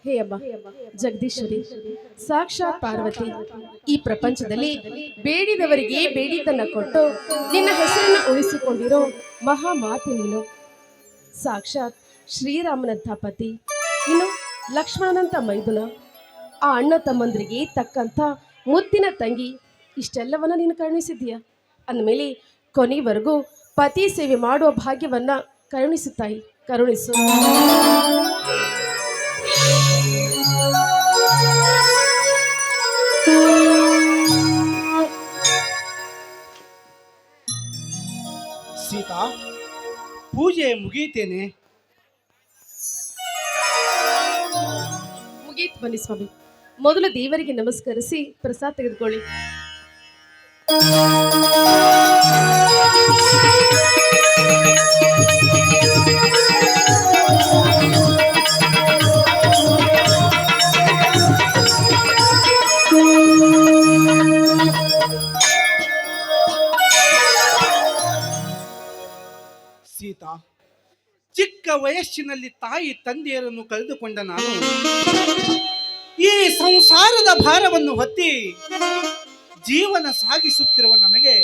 ಹೇ ಅಮ್ಮ ಜಗದೀಶ್ವರಿ, ಸಾಕ್ಷಾತ್ ಪಾರ್ವತಿ, ಈ ಪ್ರಪಂಚದಲ್ಲಿ ಬೇಡಿದವರಿಗೆ ಬೇಡಿದ್ದನ್ನ ಕೊಟ್ಟು ನಿನ್ನ ಹೆಸರನ್ನು ಉಳಿಸಿಕೊಂಡಿರೋ ಮಹಾ ಮಾತೆ ನೀನು. ಸಾಕ್ಷಾತ್ ಶ್ರೀರಾಮನಂಥ ಪತಿ, ಇನ್ನು ಲಕ್ಷ್ಮಣನಂಥ ಮೈದುನ, ಆ ಅಣ್ಣ ತಮ್ಮಂದ್ರಿಗೆ ತಕ್ಕಂಥ ಮುದ್ದಿನ ತಂಗಿ, ಇಷ್ಟೆಲ್ಲವನ್ನ ನೀನು ಕರುಣಿಸಿದ್ದೀಯ ಅಂದಮೇಲೆ ಕೊನೆವರೆಗೂ ಪತಿ ಸೇವೆ ಮಾಡುವ ಭಾಗ್ಯವನ್ನ ಕರುಣಿಸುತ್ತಾಯಿ, ಕರುಣಿಸು. ಸೀತಾ, ಪೂಜೆ ಮುಗಿಯುತ್ತೇನೆ. ಮುಗೀತು ಬನ್ನಿ ಸ್ವಾಮಿ. ಮೊದಲು ದೇವರಿಗೆ ನಮಸ್ಕರಿಸಿ ಪ್ರಸಾದ ತೆಗೆದುಕೊಳ್ಳಿ. ಸೀತಾ, ಚಿಕ್ಕ ವಯಸ್ಸಿನಲ್ಲಿ ತಾಯಿ ತಂದೆಯರನ್ನು ಕಳೆದುಕೊಂಡ ನಾನು ಈ ಸಂಸಾರದ ಭಾರವನ್ನು ಹೊತ್ತಿ ಜೀವನ ಸಾಗಿಸುತ್ತಿರುವ ನನಗೆ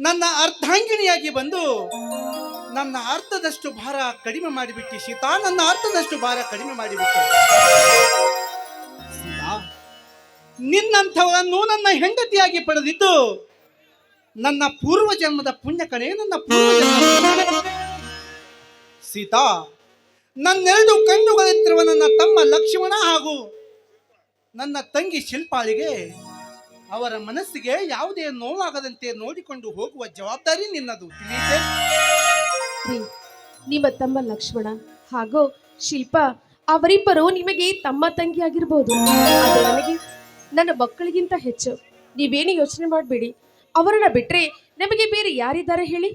ನನ್ನ ಅರ್ಧಾಂಗಿನಿಯಾಗಿ ಬಂದು ನನ್ನ ಅರ್ಧದಷ್ಟು ಭಾರ ಕಡಿಮೆ ಮಾಡಿಬಿಟ್ಟು ಸೀತಾ, ನನ್ನ ಅರ್ಧದಷ್ಟು ಭಾರ ಕಡಿಮೆ ಮಾಡಿಬಿಟ್ಟೆ. ಸೀತಾ, ನಿನ್ನಂಥವರನ್ನು ನನ್ನ ಹೆಂಡತಿಯಾಗಿ ಪಡೆದಿದ್ದು ನನ್ನ ಪೂರ್ವ ಜನ್ಮದ ಪುಣ್ಯ ಕಣೆ, ನನ್ನ ಪೂರ್ವ ಜನ್ಮ. ಸೀತಾ, ನನ್ನೆರಡು ಕಣ್ಣುಗಳಂತಿರುವ ನನ್ನ ತಮ್ಮ ಲಕ್ಷ್ಮಣ ಹಾಗೂ ನನ್ನ ತಂಗಿ ಶಿಲ್ಪಾಳಿಗೆ ಅವರ ಮನಸ್ಸಿಗೆ ಯಾವುದೇ ನೋವಾಗದಂತೆ ನೋಡಿಕೊಂಡು ಹೋಗುವ ಜವಾಬ್ದಾರಿ ನಿನ್ನದು, ತಿಳಿಯಿತೆ? ನಿಮ್ಮ ತಮ್ಮ ಲಕ್ಷ್ಮಣ ಹಾಗೂ ಶಿಲ್ಪ ಅವರಿಬ್ಬರು ನಿಮಗೆ ತಮ್ಮ ತಂಗಿ ಆಗಿರ್ಬೋದು, ಆದರೆ ನನಗೆ ನನ್ನ ಮಕ್ಕಳಿಗಿಂತ ಹೆಚ್ಚು. ನೀವೇನು ಯೋಚನೆ ಮಾಡಬೇಡಿ, ಅವರನ್ನ ಬಿಟ್ರೆ ನಮಗೆ ಬೇರೆ ಯಾರಿದ್ದಾರೆ ಹೇಳಿ?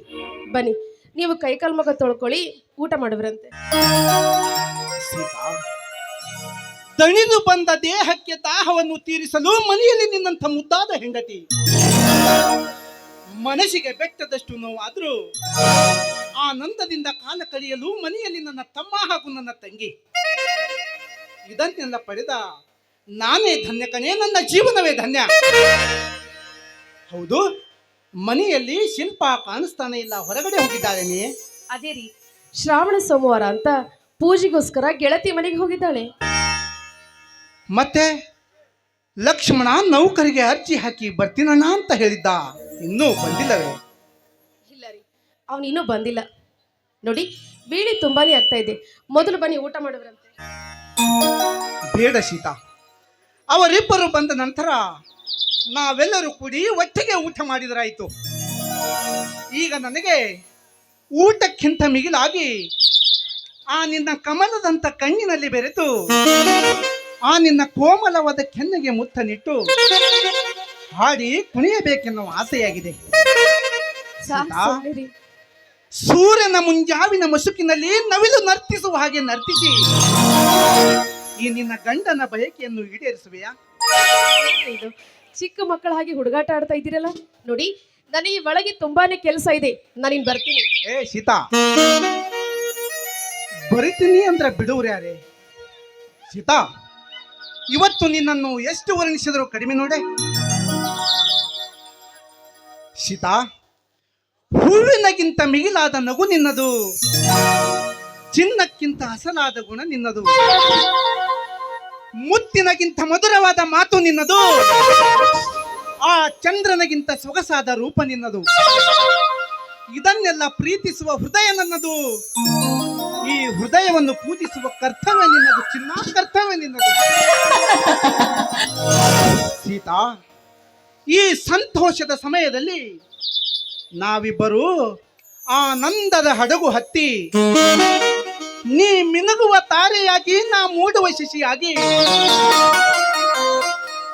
ಬನ್ನಿ, ನೀವು ಕೈಕಾಲು ಮಗ ತೊಳ್ಕೊಳ್ಳಿ, ಊಟ ಮಾಡುವರಂತೆ. ದಣಿದು ಬಂದ ದೇಹಕ್ಕೆ ದಾಹವನ್ನು ತೀರಿಸಲು ಮನೆಯಲ್ಲಿ ನಿನ್ನಂಥ ಮುದ್ದಾದ ಹೆಂಡತಿ, ಮನಸ್ಸಿಗೆ ಬೆಟ್ಟದಷ್ಟು ನೋವಾದ್ರೂ ಆನಂದದಿಂದ ಕಾಲ ಕಳೆಯಲು ಮನೆಯಲ್ಲಿ ನನ್ನ ತಮ್ಮ ಹಾಗೂ ನನ್ನ ತಂಗಿ, ಇದನ್ನೆಲ್ಲ ಪಡೆದ ನಾನೇ ಧನ್ಯ ಕಣೆ, ನನ್ನ ಜೀವನವೇ ಧನ್ಯ. ಹೌದು, ಮನೆಯಲ್ಲಿ ಶಿಲ್ಪ ಕಾಣಿಸ್ತಾನೆ ಇಲ್ಲ, ಹೊರಗಡೆ ಹೋಗಿದ್ದಾಳೆ. ಅದೇ ರೀ, ಶ್ರಾವಣ ಸೋಮವಾರ ಅಂತ ಪೂಜೆಗೋಸ್ಕರ ಗೆಳತಿ ಮನೆಗೆ ಹೋಗಿದ್ದಾಳೆ. ಮತ್ತೆ ಲಕ್ಷ್ಮಣ ನೌಕರಿಗೆ ಅರ್ಜಿ ಹಾಕಿ ಬರ್ತೀನಣ್ಣ ಅಂತ ಹೇಳಿದ್ದ, ಇನ್ನೂ ಬಂದಿಲ್ಲವೇ? ಇಲ್ಲ ರೀ, ಅವನು ಇನ್ನೂ ಬಂದಿಲ್ಲ. ನೋಡಿ, ಬೇಳೆ ತುಂಬಾನೇ ಆಗ್ತಾ ಇದೆ, ಮೊದಲು ಬನ್ನಿ ಊಟ ಮಾಡುವರಂತೆ. ಬೇಡ ಸೀತಾ, ಅವರಿಬ್ಬರು ಬಂದ ನಂತರ ನಾವೆಲ್ಲರೂ ಕೂಡಿ ಒಟ್ಟಿಗೆ ಊಟ ಮಾಡಿದರಾಯಿತು. ಈಗ ನನಗೆ ಊಟಕ್ಕಿಂತ ಮಿಗಿಲಾಗಿ ಆ ನಿನ್ನ ಕಮಲದಂತ ಕಣ್ಣಿನಲ್ಲಿ ಬೆರೆತು ಆ ನಿನ್ನ ಕೋಮಲವಾದ ಕೆನ್ನೆಗೆ ಮುತ್ತನಿಟ್ಟು ಹಾಡಿ ಕುಣಿಯಬೇಕೆನ್ನುವ ಆಸೆಯಾಗಿದೆ. ಸೂರ್ಯನ ಮುಂಜಾವಿನ ಮಸುಕಿನಲ್ಲಿ ನವಿಲು ನರ್ತಿಸುವ ಹಾಗೆ ನರ್ತಿಸಿ ಈ ನಿನ್ನ ಗಂಡನ ಬಯಕೆಯನ್ನು ಈಡೇರಿಸುವೆಯಾ? ಇದು ಚಿಕ್ಕ ಮಕ್ಕಳ ಹಾಗೆ ಹುಡುಗಾಟ ಆಡ್ತಾ ಇದ್ದೀರಲ್ಲ. ನೋಡಿ, ನನಗೆ ಒಳಗೆ ತುಂಬಾನೇ ಕೆಲಸ ಇದೆ, ನಾನಿನ್ ಬರ್ತೀನಿ. ಏ ಸೀತಾ, ಬರಿತೀನಿ ಅಂದ್ರೆ ಬಿಡುವ್ರೆ ಯಾರೇ? ಸೀತಾ, ಇವತ್ತು ನಿನ್ನನ್ನು ಎಷ್ಟು ವರ್ಣಿಸಿದ್ರು ಕಡಿಮೆ ನೋಡೆ. ಸೀತಾ, ಹೂವಿನಗಿಂತ ಮಿಗಿಲಾದ ನಗು ನಿನ್ನದು, ಚಿನ್ನಕ್ಕಿಂತ ಅಸಲಾದ ಗುಣ ನಿನ್ನದು, ಮುತ್ತಿನಗಿಂತ ಮಧುರವಾದ ಮಾತು ನಿನ್ನದು, ಆ ಚಂದ್ರನಗಿಂತ ಸೊಗಸಾದ ರೂಪ ನಿನ್ನದು. ಇದನ್ನೆಲ್ಲ ಪ್ರೀತಿಸುವ ಹೃದಯ ನನ್ನದು, ಈ ಹೃದಯವನ್ನು ಪೂಜಿಸುವ ಕರ್ತವ್ಯ ನಿನ್ನದು, ಚಿನ್ನ ಕರ್ತವ್ಯ ನಿನ್ನದು. ಸೀತಾ, ಈ ಸಂತೋಷದ ಸಮಯದಲ್ಲಿ ನಾವಿಬ್ಬರು ಆನಂದದ ಹಡಗು ಹತ್ತಿ ನೀ ಮಿನುಗುವ ತಾರೆಯಾಗಿ, ನಾ ಮೂಡುವ ಶಿಶಿಯಾಗಿ,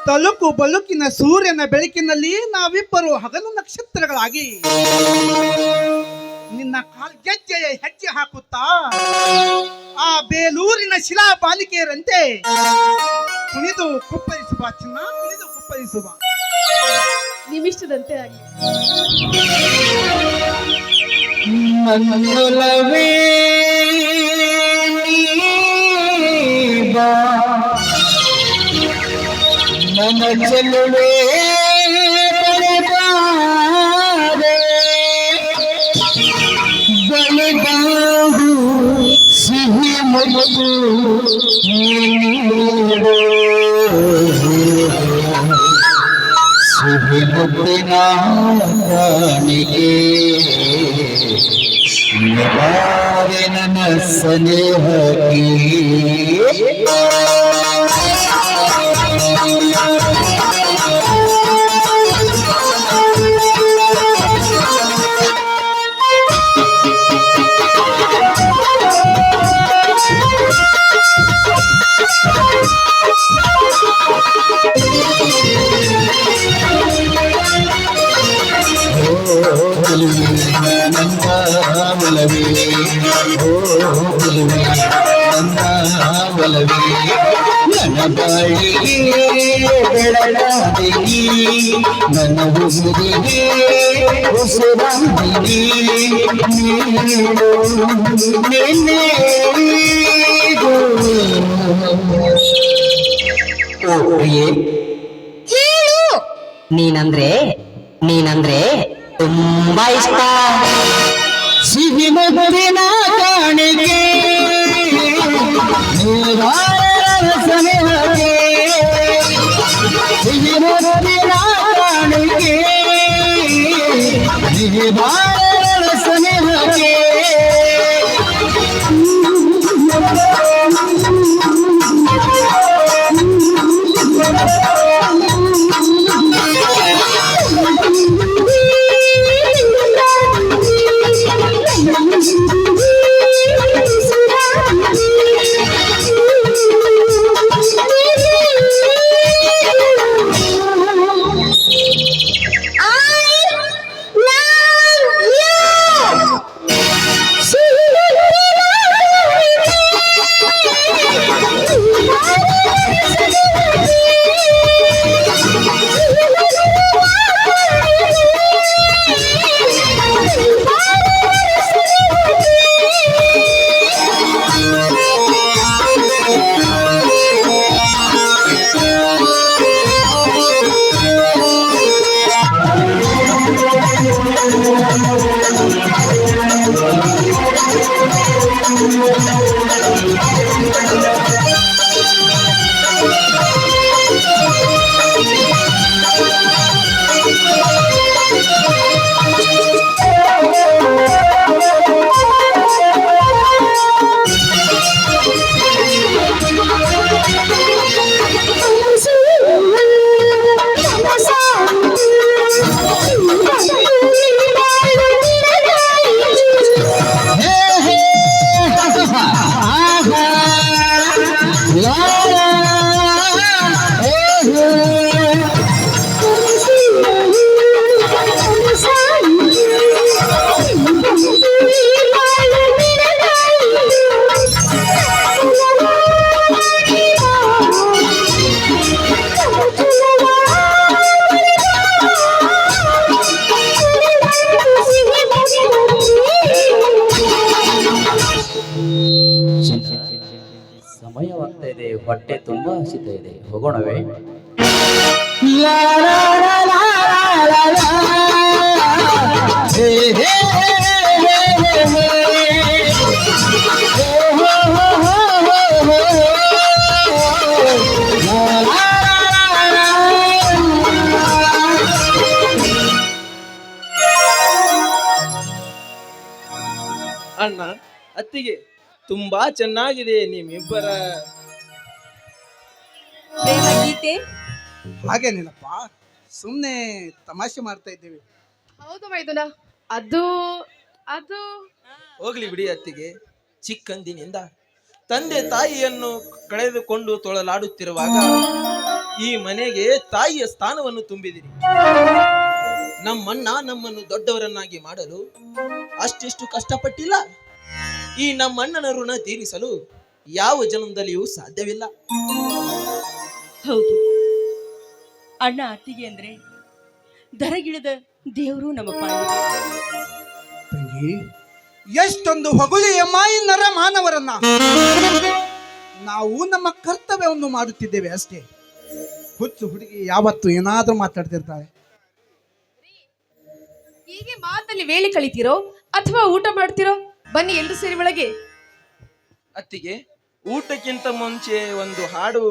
ತಲುಕು ಬಲುಕಿನ ಸೂರ್ಯನ ಬೆಳಕಿನಲ್ಲಿ ನಾವಿಬ್ಬರು ಹಗಲು ನಕ್ಷತ್ರಗಳಾಗಿ ನಿನ್ನ ಕಾಲ್ಗೆಜ್ಜೆಯ ಹೆಜ್ಜೆ ಹಾಕುತ್ತಾ ಆ ಬೇಲೂರಿನ ಶಿಲಾ ಬಾಲಿಕೆಯರಂತೆ ಕುಣಿದು ಕುಪ್ಪರಿಸುವ ಚಿನ್ನ, ಕುಣಿದು ಕುಪ್ಪರಿಸುವ. ನಿಮಿಷದಂತೆ ಆಗಿ ಮಂಗಲವೇ ನನ್ನ ಚೆಲುವೆ ಬಳಿಬಾರೆ, ಬಳಿಬಾರು ಸಿಹಿ ಮುತ್ತು ನೀಡು, ಸಿಹಿ ಮುತ್ತಿನ ರಾಣಿಗೆ ಬಾರೆ ನನ್ನ ಸ್ನೇಹಕ್ಕೆ. ನಂದ ಒಲವೇ, ಓ ಒಲವೇ ನಂದ ಒಲವೇ, ನನ್ನ ಬಾಳಿಗೆ ಬೆಳಗಾದಿನಿ, ನನ್ನ ಉಸಿರಿಗೆ ಉಸಿರಾದಿನಿ, ನೀನು ನಿನ್ನೆಗೂ. ಓ ಪ್ರಿಯೆ, ಹೇಳು. ನೀನಂದ್ರೆ ತುಂಬಾ ಇಷ್ಟ. ಸಿಹಿ ಮುತ್ತಿನ ಕಾಣಿಕೆ ನೂರಾರ ಸ್ನೇಹಕ್ಕೆ, ಸಿಹಿ ಮುತ್ತಿನ ಕಾಣಿಕೆ ನೂರಾರ ಸ್ನೇಹಕ್ಕೆ. ಸಮಯವಾಗ್ತಾ ಇದೆ, ಹೊಟ್ಟೆ ತುಂಬಾ ಹಸಿತಾ ಇದೆ, ಹೋಗೋಣವೇ? ಲಾ ಲಾ ಲಾ ಲಾ ಲಾ ಲಾ. ಹೇ ಹೇ ಹೇ ಹೇ ಹೇ. ಹೋ ಹೋ ಹೋ ಹೋ ಹೋ. ಲಾ ಲಾ ಲಾ ಲಾ. ಅಣ್ಣ, ಅತ್ತಿಗೆ ತುಂಬಾ ಚೆನ್ನಾಗಿದೆ ನಿಮ್ಮಿಬ್ಬರ ಪ್ರೇಮಗೀತೆ. ಹಾಗೇನಿಲ್ಲಪ್ಪ, ಸುಮ್ಮನೆ ತಮಾಷೆ ಮಾಡ್ತಾ ಇದ್ದೀವಿ. ಹೌದು ಮೈದುನ, ಅದು ಅದು ಹೋಗ್ಲಿ ಬಿಡಿ ಅತ್ತಿಗೆ. ಚಿಕ್ಕಂದಿನಿಂದ ತಂದೆ ತಾಯಿಯನ್ನು ಕಳೆದುಕೊಂಡು ತೊಳಲಾಡುತ್ತಿರುವಾಗ ಈ ಮನೆಗೆ ತಾಯಿಯ ಸ್ಥಾನವನ್ನು ತುಂಬಿದಿರಿ. ನಮ್ಮಣ್ಣ ನಮ್ಮನ್ನು ದೊಡ್ಡವರನ್ನಾಗಿ ಮಾಡಲು ಅಷ್ಟಿಷ್ಟು ಕಷ್ಟಪಟ್ಟಿಲ್ಲ. ಈ ನಮ್ಮಣ್ಣನ ಋಣ ತೀರಿಸಲು ಯಾವ ಜನ್ಮದಲ್ಲಿಯೂ ಸಾಧ್ಯವಿಲ್ಲ. ಹೌದು, ಅಣ್ಣ ಅತ್ತಿಗೆ ಅಂದ್ರೆ ದರಗಿಳಿದ ದೇವರು ನಮ್ಮ ಪಾಲಿಗೆ. ತಂಗಿ, ಎಷ್ಟೊಂದು ಹೊಗಳಿ ಮಾಯಿನರ ಮಾನವರನ್ನ. ನಾವು ನಮ್ಮ ಕರ್ತವ್ಯವನ್ನು ಮಾಡುತ್ತಿದ್ದೇವೆ ಅಷ್ಟೇ. ಹುಚ್ಚು ಹುಡುಗಿ ಯಾವತ್ತು ಏನಾದ್ರೂ ಮಾತಾಡ್ತಿರ್ತಾಳೆ. ಹೀಗೆ ಮಾತಲ್ಲಿ ವೇಳೆ ಕಳಿತೀರೋ ಅಥವಾ ಊಟ ಮಾಡ್ತಿರೋ? ಬನ್ನಿ ಎಲ್ಲರೂ ಸೇರಿ ಒಳಗೆ. ಅತ್ತಿಗೆ, ಊಟಕ್ಕಿಂತ ಮುಂಚೆ ಒಂದು ಹಾಡು.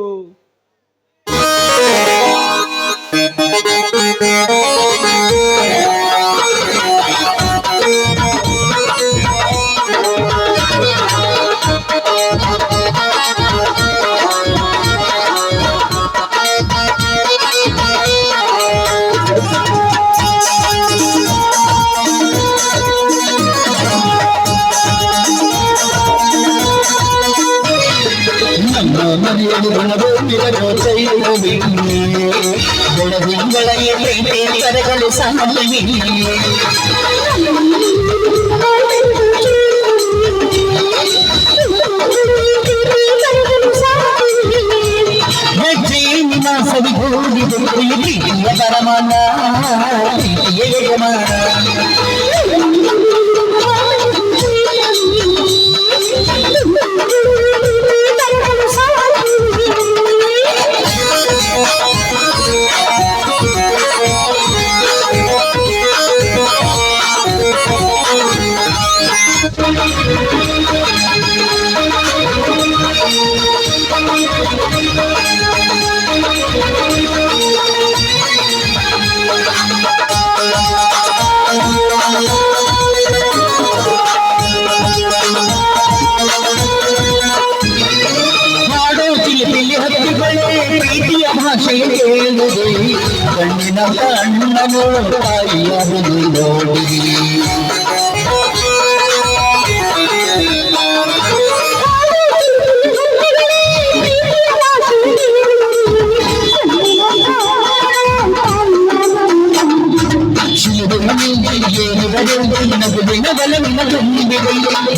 ನಮ್ಮ ಮನೆಯಲ್ಲಿ ರಣಭೂಮಿಗಳು ಚೈಲವಿ ಬೆಳದಿಂಗಳ ಎಲೆ ಕರೆಗಳು ಸಾಲವಿ ಸವಿ ಹೋಗಿದು ಪ್ರೀತಿಯ ಪರಮಾನ ಪ್ರೀತಿಯ ಯಜಮಾನ ಪ್ರೀತಿಯ ಭಾಷೆ ಕೇಳುವುದು ಕಣ್ಣಿನ ಕಣ್ಣನು ತಾಯಿಯಾಗುವುದು ನೋಡಿ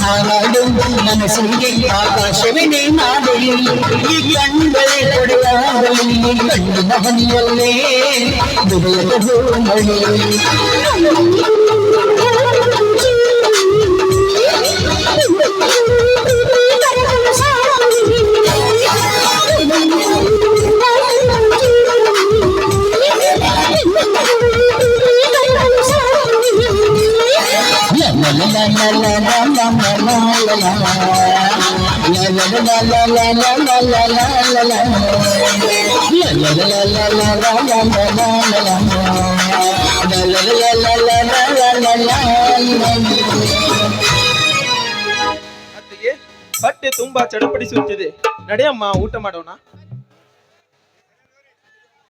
ಹಾರಾಡು ಮನಸ್ಸಿಗೆ ಆಕಾಶವೇ ನಾಡೆ ಈ ಕಣ್ಣುಗಳೇ ಕೊಡೆಯಾಗಲಿ ಕಣ್ಣಿನ ಹನಿಯಲ್ಲೇ ಹೃದಯದ ಮಳೆ ಅತ್ತಿಗೆ, ಹೊಟ್ಟೆ ತುಂಬಾ ಚಡಪಡಿಸುತ್ತಿದೆ. ನಡೆಯಮ್ಮ, ಊಟ ಮಾಡೋಣ.